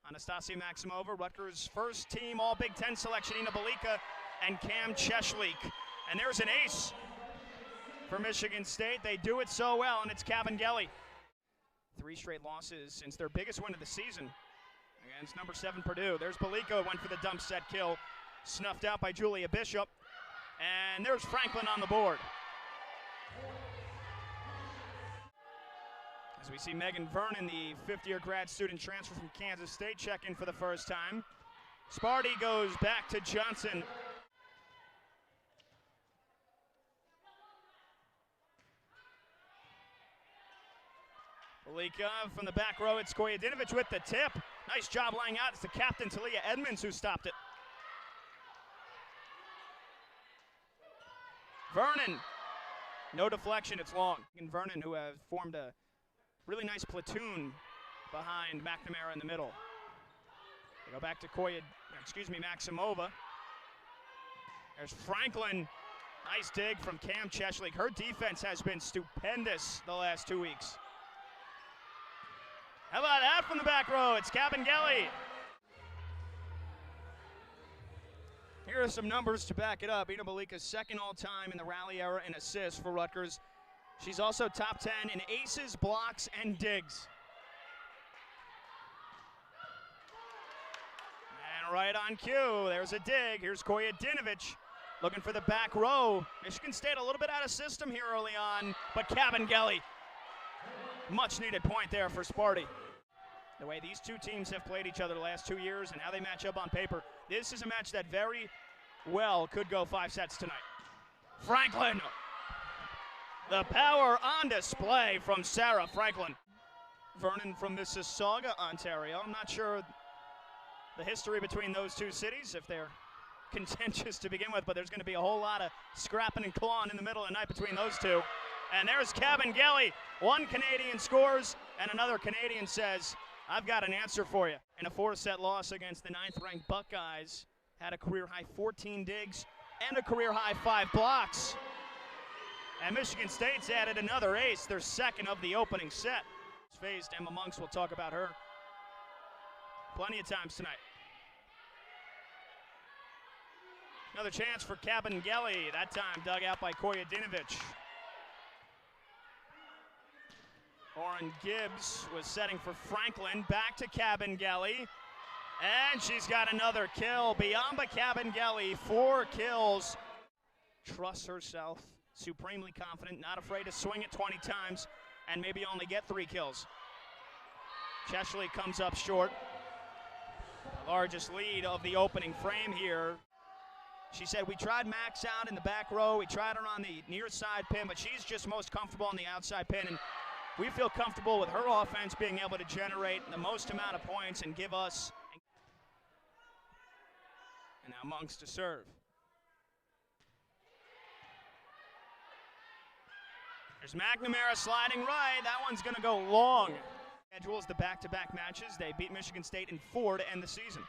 Anastasia Maximova, Rutgers' first team All Big Ten selection, Ina Belika and Cam Cheshlik. And there's an ace for Michigan State. They do it so well, and it's Kabengele. 3 straight losses since their biggest win of the season against number 7 Purdue. There's Belika, went for the dump set kill, snuffed out by Julia Bishop. And there's Franklin on the board. As we see Megan Vernon, the fifth-year grad student transfer from Kansas State, check in for the first time. Sparty goes back to Johnson. Belika from the back row. It's Kojadinovic with the tip. Nice job laying out. It's the captain, Talia Edmonds, who stopped it. Vernon. No deflection. It's long. And Vernon, who have formed a really nice platoon behind McNamara in the middle. They go back to Maximova. There's Franklin. Nice dig from Cam Cheshlik. Her defense has been stupendous the last 2 weeks. How about that from the back row? It's Kabengele. Here are some numbers to back it up. Ina Belika's second all-time in the rally era in assists for Rutgers. She's also top 10 in aces, blocks, and digs. And right on cue, there's a dig. Here's Kojadinovic looking for the back row. Michigan State a little bit out of system here early on, but Kabengele. Much needed point there for Sparty. The way these two teams have played each other the last 2 years and how they match up on paper, this is a match that very well could go 5 sets tonight. Franklin. The power on display from Sarah Franklin. Vernon from Mississauga, Ontario. I'm not sure the history between those two cities, if they're contentious to begin with, but there's going to be a whole lot of scrapping and clawing in the middle of the night between those two. And there's Kabengele. One Canadian scores, and another Canadian says, I've got an answer for you. In a 4-set loss against the 9th-ranked Buckeyes, had a career-high 14 digs and a career-high 5 blocks. And Michigan State's added another ace, their second of the opening set. Faced Emma Monks, we'll talk about her plenty of times tonight. Another chance for Kabengele, that time dug out by Kojadinovic. Oren Gibbs was setting for Franklin, back to Kabengele, and she's got another kill. Biamba Kabengele, 4 kills. Trusts herself, supremely confident, not afraid to swing it 20 times and maybe only get 3 kills. Cheshlik comes up short. The largest lead of the opening frame here. She said, we tried Max out in the back row, we tried her on the near side pin, but she's just most comfortable on the outside pin. And we feel comfortable with her offense being able to generate the most amount of points and give us. And now Monks to serve. There's McNamara sliding right. That one's going to go long. Schedules the back-to-back matches. They beat Michigan State in 4 to end the season.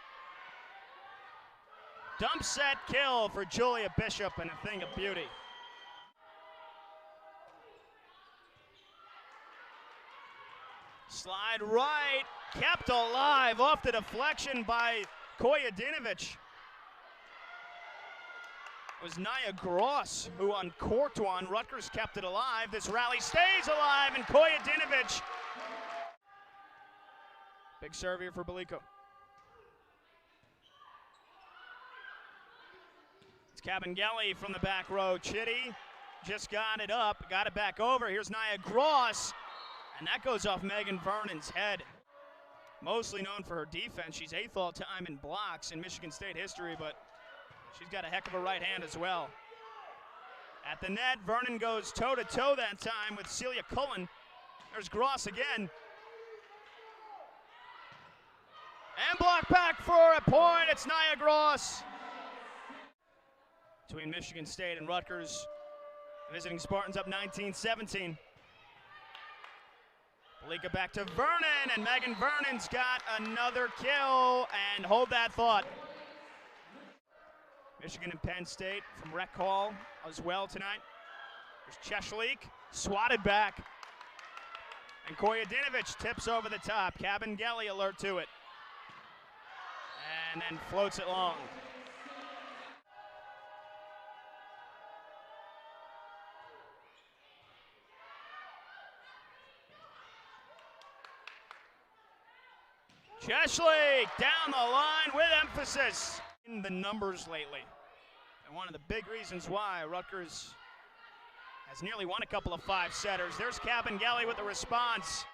Dump set kill for Julia Bishop, and a thing of beauty. Slide right, kept alive off the deflection by Kojadinovic. It was Nia Gross who uncorked one. Rutgers kept it alive. This rally stays alive, and Kojadinovic. Big serve here for Belika. It's Kabengele from the back row. Chitty just got it up, got it back over. Here's Nia Gross. And that goes off Megan Vernon's head. Mostly known for her defense. She's 8th all-time in blocks in Michigan State history, but she's got a heck of a right hand as well. At the net, Vernon goes toe-to-toe that time with Celia Cullen. There's Gross again. And block back for a point. It's Nia Gross. Between Michigan State and Rutgers, visiting Spartans up 19-17. Belika back to Vernon, and Megan Vernon's got another kill, and hold that thought. Michigan and Penn State from Rec Hall as well tonight. There's Cheshlik, swatted back. And Kojadinovic tips over the top. Kabengele alert to it. and then floats it long. Chesley down the line with emphasis. In the numbers lately. And one of the big reasons why Rutgers has nearly won a couple of five-setters. There's Cabangeli with the response.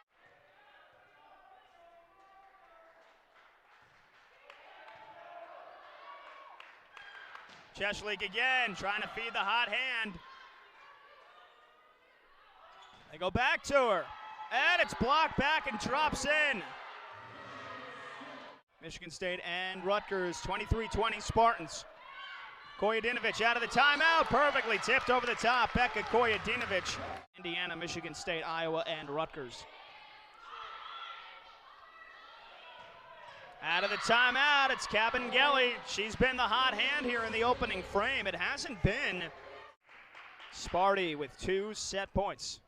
Chesley again, trying to feed the hot hand. They go back to her, and it's blocked back and drops in. Michigan State and Rutgers, 23-20 Spartans. Koyedinovich out of the timeout, perfectly tipped over the top. Becca Koyedinovich. Indiana, Michigan State, Iowa, and Rutgers. Out of the timeout, it's Cabangeli. She's been the hot hand here in the opening frame. It hasn't been. Sparty with 2 set points.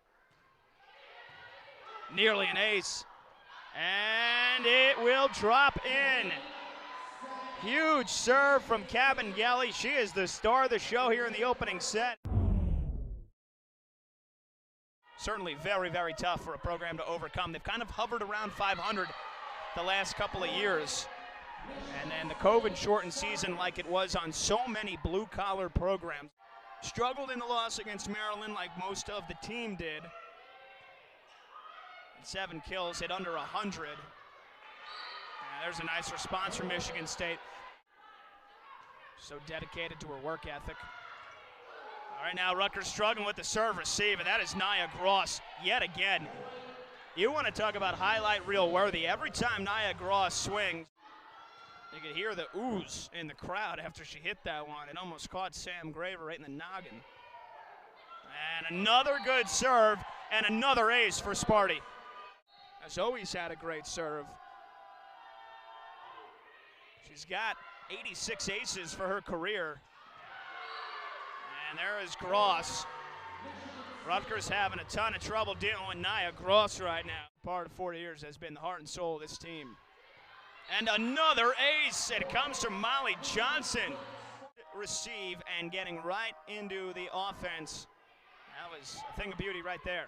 Nearly an ace. And it will drop in. Huge serve from Cabangeli. She is the star of the show here in the opening set. Certainly very, very tough for a program to overcome. They've kind of hovered around 500 the last couple of years. And then the COVID-shortened season, like it was on so many blue-collar programs. Struggled in the loss against Maryland like most of the team did. 7 kills, hit under 100. There's a nice response from Michigan State. So dedicated to her work ethic. All right, now Rutgers struggling with the serve receive, and that is Nia Gross yet again. You want to talk about highlight reel worthy. Every time Nia Gross swings, you could hear the ooze in the crowd after she hit that one. It almost caught Sam Graver right in the noggin. And another good serve, and another ace for Sparty. Has always had a great serve. She's got 86 aces for her career. And there is Gross. Rutgers having a ton of trouble dealing with Nia Gross right now. Part of 40 years has been the heart and soul of this team. And another ace. It comes from Molly Johnson. Receive and getting right into the offense. That was a thing of beauty right there.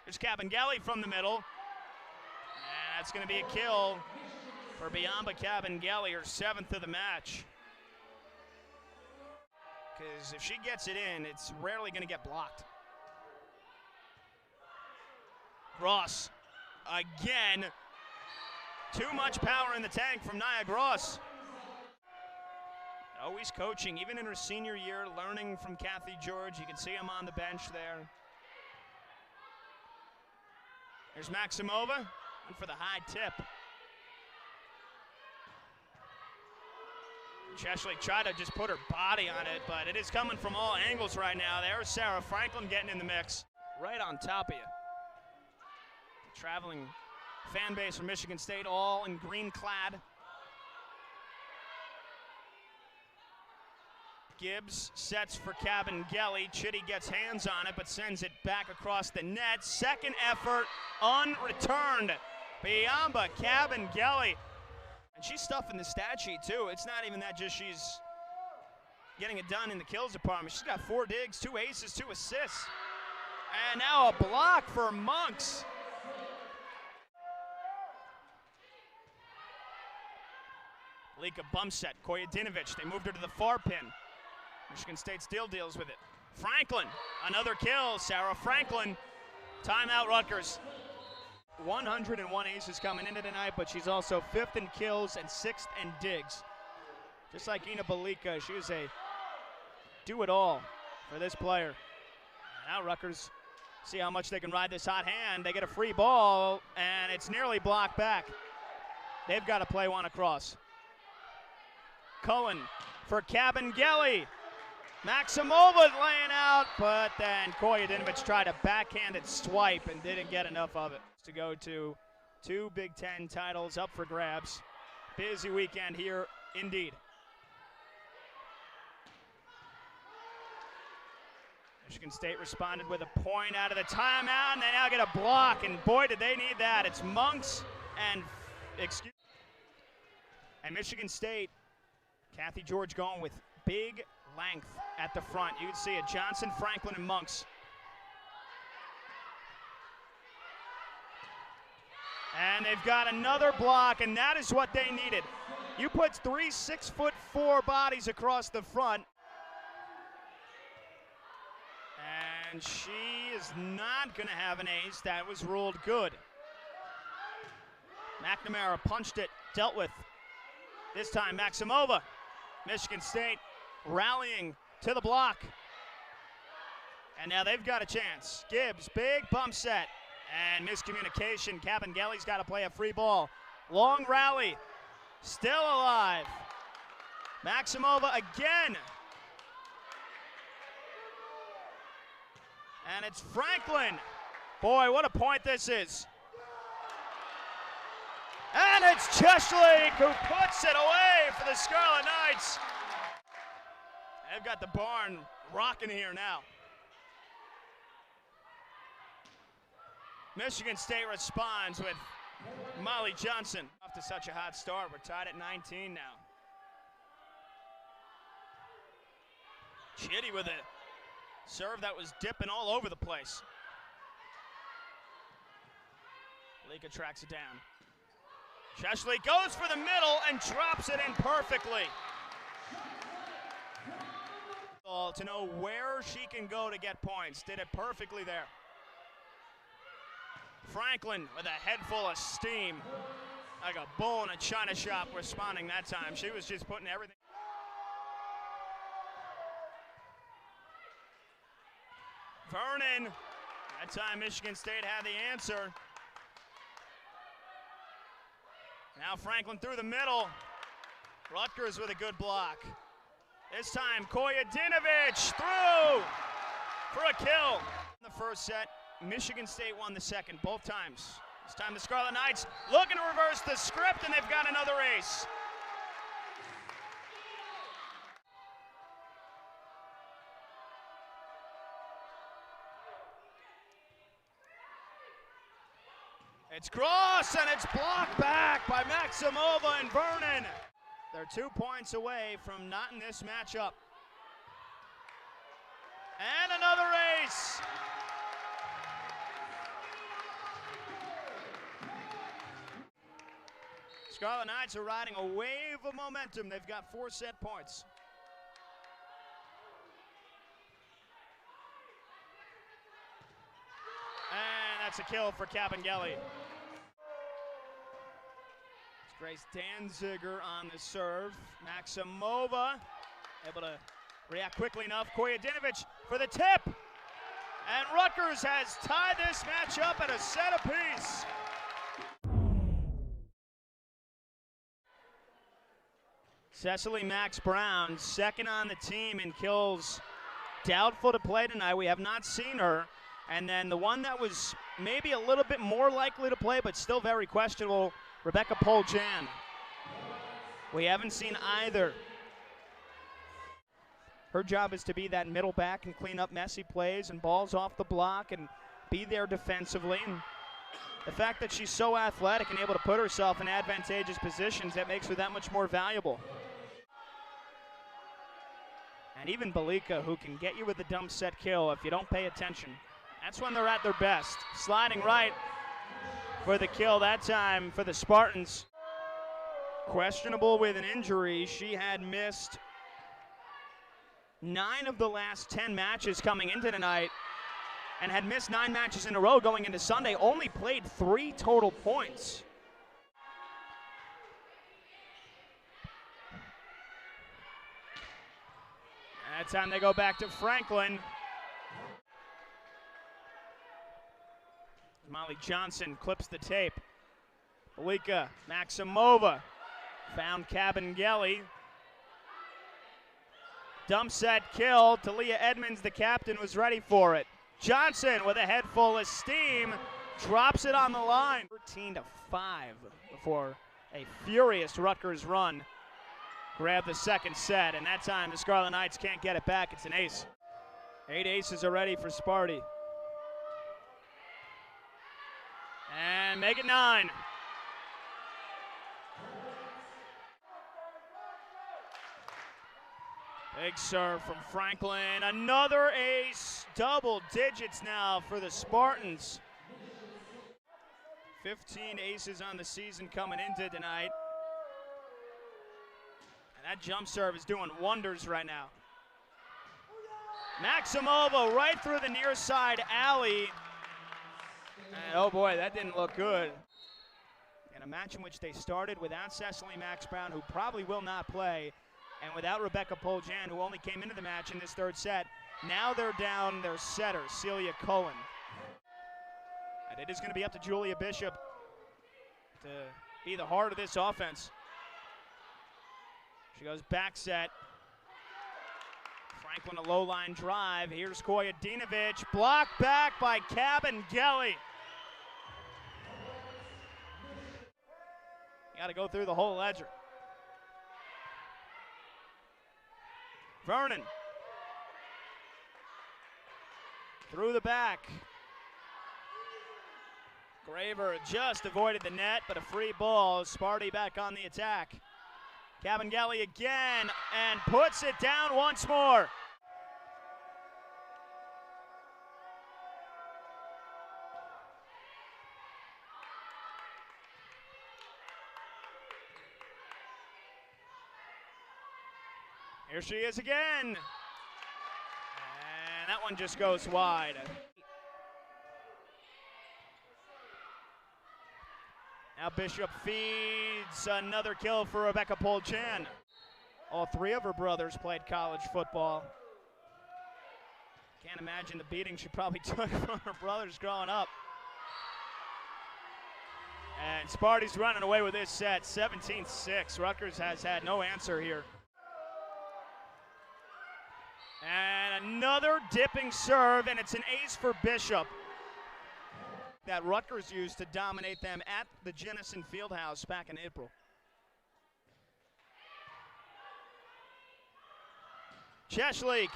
There's Cabangeli from the middle. And that's going to be a kill for Biamba Cabangeli, her 7th of the match. Because if she gets it in, it's rarely going to get blocked. Gross, again. Too much power in the tank from Nia Gross. Always coaching, even in her senior year, learning from Kathy George. You can see him on the bench there. There's Maximova, and for the high tip. Chesley tried to just put her body on it, but it is coming from all angles right now. There's Sarah Franklin getting in the mix. Right on top of you. The traveling fan base from Michigan State, all in green clad. Gibbs sets for Cabangeli. Chitty gets hands on it, but sends it back across the net. Second effort, unreturned. Biamba Cabangeli. And she's stuffing the stat sheet, too. It's not even that just she's getting it done in the kills department. She's got 4 digs, 2 aces, 2 assists. And now a block for Monks. Lika bump set, Koyedinovich. They moved her to the far pin. Michigan State still deals with it. Franklin, another kill. Sarah Franklin. Timeout Rutgers. 101 aces coming into tonight, but she's also 5th in kills and 6th in digs. Just like Ina Balika, she is a do-it-all for this player. Now Rutgers see how much they can ride this hot hand. They get a free ball, and it's nearly blocked back. They've got to play one across. Cullen for Cabangeli. Maximova laying out, but then Koyedinovich tried a backhanded swipe and didn't get enough of it. To go to 2 Big Ten titles up for grabs. Busy weekend here, indeed. Michigan State responded with a point out of the timeout, and they now get a block, and boy, did they need that. It's Monks and And Michigan State, Kathy George going with big length at the front. You can see it, Johnson, Franklin, and Monks. And they've got another block, and that is what they needed. You put 3 6'4" bodies across the front. And she is not going to have an ace. That was ruled good. McNamara punched it, dealt with. This time Maximova. Michigan State rallying to the block. And now they've got a chance. Gibbs, big bump set. And miscommunication. Cabangeli's got to play a free ball. Long rally. Still alive. Maximova again. And it's Franklin. Boy, what a point this is. And it's Chesley who puts it away for the Scarlet Knights. They've got the barn rocking here now. Michigan State responds with Molly Johnson. Off to such a hot start. We're tied at 19 now. Chitty with a serve that was dipping all over the place. Lika tracks it down. Chesley goes for the middle and drops it in perfectly. To know where she can go to get points. Did it perfectly there. Franklin with a head full of steam. Like a bull in a china shop responding that time. She was just putting everything. Vernon. That time Michigan State had the answer. Now Franklin through the middle. Rutgers with a good block. This time Kojadinovich through for a kill. In the first set, Michigan State won the second, both times. This time the Scarlet Knights looking to reverse the script, and they've got another ace. It's cross, and it's blocked back by Maximova and Vernon. They're 2 points away from not in this matchup. And another ace. Scarlet Knights are riding a wave of momentum. They've got 4 set points. And that's a kill for Cabangeli. Grace Danziger on the serve. Maximova able to react quickly enough. Kojadinovich for the tip. And Rutgers has tied this match up at a set apiece. Cecily Max Brown, second on the team in kills. Doubtful to play tonight. We have not seen her. And then the one that was maybe a little bit more likely to play, but still very questionable, Rebecca Poljan. We haven't seen either. Her job is to be that middle back and clean up messy plays and balls off the block and be there defensively. And the fact that she's so athletic and able to put herself in advantageous positions, that makes her that much more valuable. And even Belika, who can get you with the dump set kill if you don't pay attention. That's when they're at their best. Sliding right for the kill that time for the Spartans. Questionable with an injury. She had missed 9 of the last 10 matches coming into tonight and had missed 9 matches in a row going into Sunday. Only played 3 total points. That time they go back to Franklin. Molly Johnson clips the tape. Belika, Maximova, found Cabangeli. Dump set kill. Talia Edmonds, the captain, was ready for it. Johnson with a head full of steam, drops it on the line. 13-5 before a furious Rutgers run. Grab the second set, and that time the Scarlet Knights can't get it back. It's an ace. 8 aces already for Sparty. And make it 9. Big serve from Franklin. Another ace. Double digits now for the Spartans. 15 aces on the season coming into tonight. And that jump serve is doing wonders right now. Maximova right through the near side alley. And oh boy, that didn't look good. In a match in which they started without Cecily Max Brown, who probably will not play, and without Rebecca Poljan, who only came into the match in this third set. Now they're down their setter, Celia Cullen. And it is going to be up to Julia Bishop to be the heart of this offense. She goes back set. Franklin a low line drive. Here's Kojadinovic. Blocked back by Cabangeli. Got to go through the whole ledger. Vernon. Through the back. Graver just avoided the net, but a free ball. Sparty back on the attack. Cabangeli again, and puts it down once more. Here she is again. And that one just goes wide. Now Bishop feeds another kill for Rebecca Poljan. All three of her brothers played college football. Can't imagine the beating she probably took from her brothers growing up. And Sparty's running away with this set, 17-6. Rutgers has had no answer here. And another dipping serve, and it's an ace for Bishop that Rutgers used to dominate them at the Jennison Fieldhouse back in April. Cheshlik,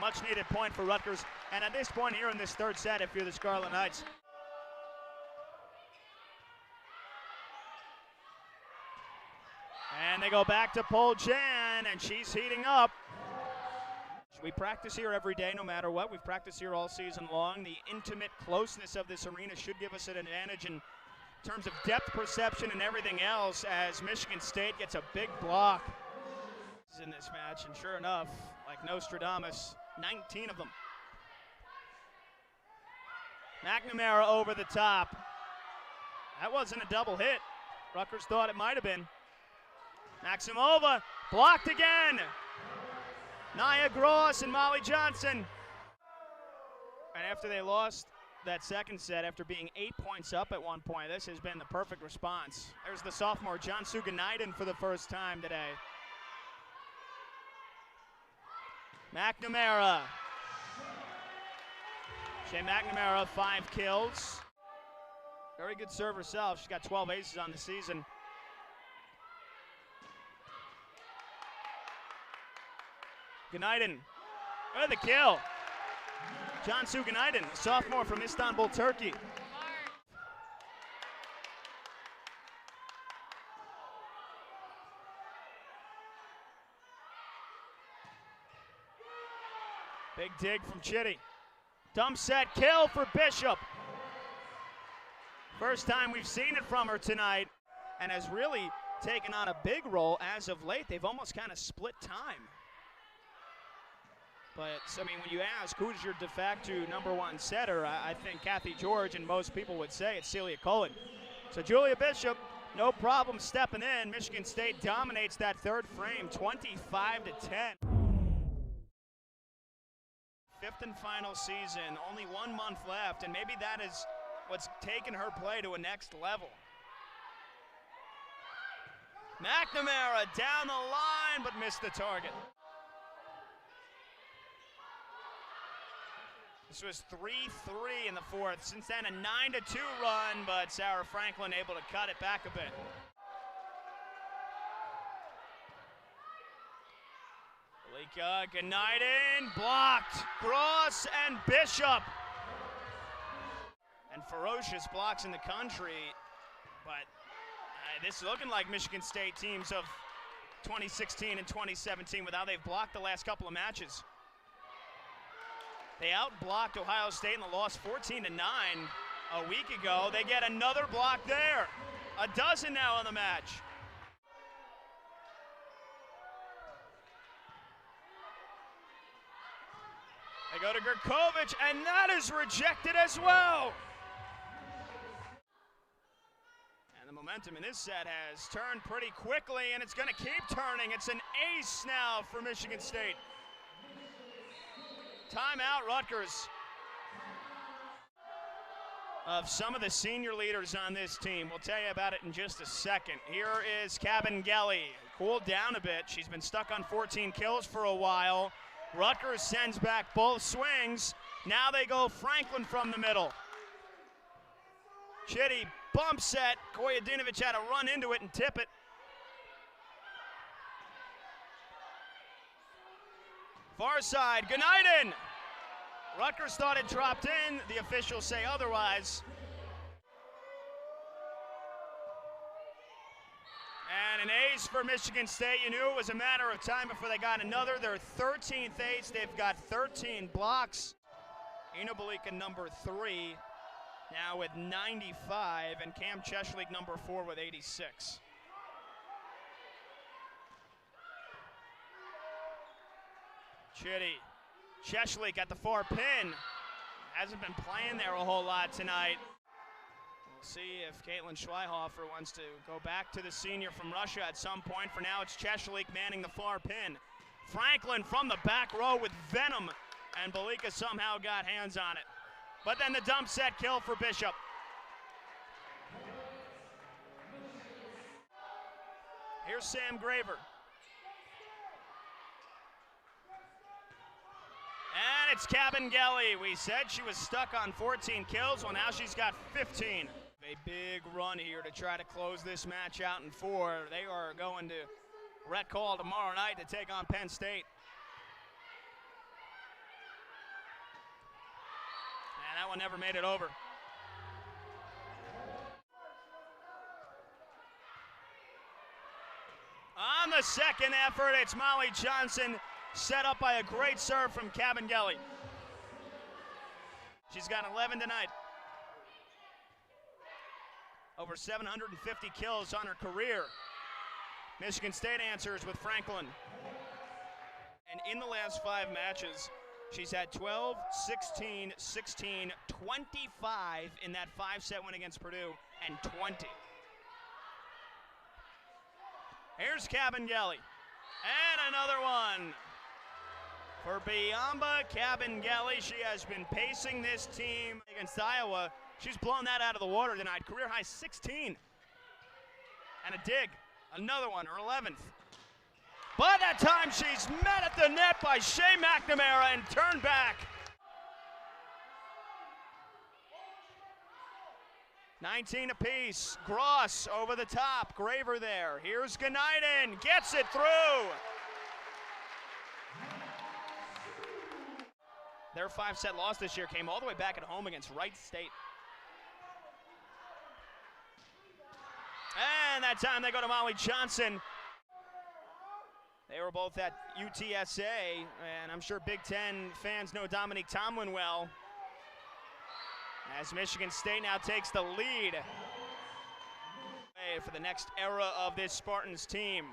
much needed point for Rutgers. And at this point here in this third set, if you're the Scarlet Knights, and they go back to Poljan, and she's heating up. We practice here every day, no matter what. We've practiced here all season long. The intimate closeness of this arena should give us an advantage in terms of depth perception and everything else, as Michigan State gets a big block in this match. And sure enough, like Nostradamus, 19 of them. McNamara over the top. That wasn't a double hit. Rutgers thought it might have been. Maximova blocked again. Nia Gross and Molly Johnson. And after they lost that second set, after being 8 points up at one point, this has been the perfect response. There's the sophomore John Suganaiden for the first time today. McNamara. Shea McNamara, 5 kills. Very good serve herself. She's got 12 aces on the season. Günaydın. Look at the kill. John Suganaiden, a sophomore from Istanbul, Turkey. Big dig from Chitty. Dump set kill for Bishop. First time we've seen it from her tonight, and has really taken on a big role as of late. They've almost kind of split time. But, I mean, when you ask who's your de facto #1 setter, I think Kathy George, and most people would say it's Celia Cullen. So Julia Bishop, no problem stepping in. Michigan State dominates that third frame, 25-10. Fifth and final season, only 1 month left, and maybe that is what's taken her play to a next level. McNamara down the line, but missed the target. This was 3-3 in the fourth. Since then, a 9-2 run, but Sarah Franklin able to cut it back a bit. Malika Günaydın, blocked. Gross and Bishop. And ferocious blocks in the country, but this is looking like Michigan State teams of 2016 and 2017 with how they've blocked the last couple of matches. They outblocked Ohio State in the loss 14-9 a week ago. They get another block there. A dozen now in the match. They go to Gurkovic, and that is rejected as well. And the momentum in this set has turned pretty quickly, and it's going to keep turning. It's an ace now for Michigan State. Timeout, Rutgers. Of some of the senior leaders on this team. We'll tell you about it in just a second. Here is Cabangeli. Cooled down a bit. She's been stuck on 14 kills for a while. Rutgers sends back both swings. Now they go Franklin from the middle. Chitty bump set. Koyadinovic had to run into it and tip it. Far side, Gnaiden. Rutgers thought it dropped in. The officials say otherwise. And an ace for Michigan State. You knew it was a matter of time before they got another. Their 13th ace. They've got 13 blocks. Ina Belika, number 3, now with 95, and Cam Cheshlik, number 4, with 86. Chitty. Cheshlik at the far pin. Hasn't been playing there a whole lot tonight. We'll see if Caitlin Schweihofer wants to go back to the senior from Russia at some point. For now, it's Cheshlik manning the far pin. Franklin from the back row with venom, and Belika somehow got hands on it. But then the dump set kill for Bishop. Here's Sam Graver. And it's Cabangeli. We said she was stuck on 14 kills. Well, now she's got 15. A big run here to try to close this match out in 4. They are going to Rec Hall tomorrow night to take on Penn State. And that one never made it over. On the second effort, it's Molly Johnson, set up by a great serve from Cabangeli. She's got 11 tonight. Over 750 kills on her career. Michigan State answers with Franklin. And in the last 5 matches, she's had 12, 16, 16, 25 in that 5-set win against Purdue, and 20. Here's Cabangeli. And another one. For Biamba Cabangeli, she has been pacing this team against Iowa. She's blown that out of the water tonight. Career high 16. And a dig. Another one, her 11th. But that time she's met at the net by Shea McNamara and turned back. 19 apiece. Gross over the top. Graver there. Here's Gnaiden. Gets it through. Their 5-set loss this year came all the way back at home against Wright State. And that time they go to Molly Johnson. They were both at UTSA, and I'm sure Big Ten fans know Dominique Tomlin well. As Michigan State now takes the lead for the next era of this Spartans team.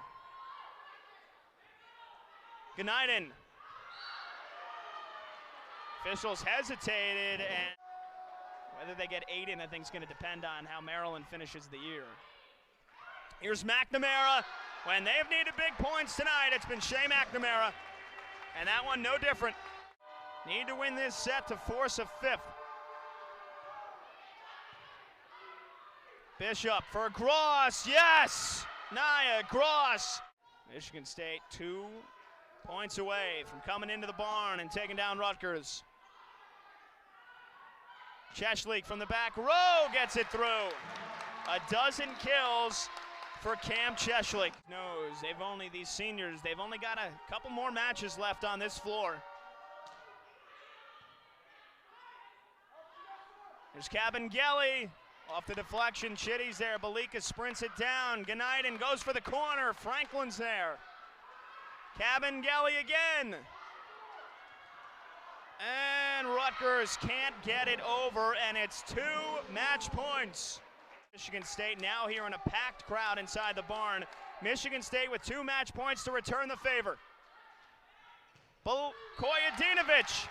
Gnaiden. Officials hesitated, and whether they get 8 in, I think, is going to depend on how Maryland finishes the year. Here's McNamara. When they've needed big points tonight, it's been Shea McNamara, and that one no different. Need to win this set to force a 5th. Bishop for Gross, yes! Nia Gross. Michigan State 2 points away from coming into the barn and taking down Rutgers. Cheshlik from the back row gets it through. A dozen kills for Cam Cheshlik. Knows these seniors, they've only got a couple more matches left on this floor. There's Cabangeli. Off the deflection, Chitty's there. Balika sprints it down. Ganaiden goes for the corner. Franklin's there. Cabangeli again. And Rutgers can't get it over, and it's 2 match points. Michigan State now here in a packed crowd inside the barn. Michigan State with 2 match points to return the favor. Kojadinovic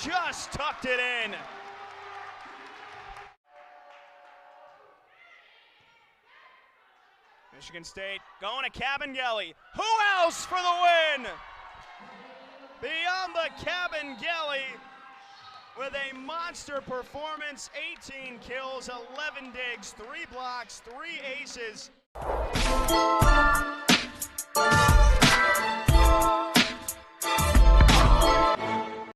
just tucked it in. Michigan State going to Cabangeli. Who else for the win? Beyond the Cabangeli with a monster performance. 18 kills, 11 digs, 3 blocks, 3 aces.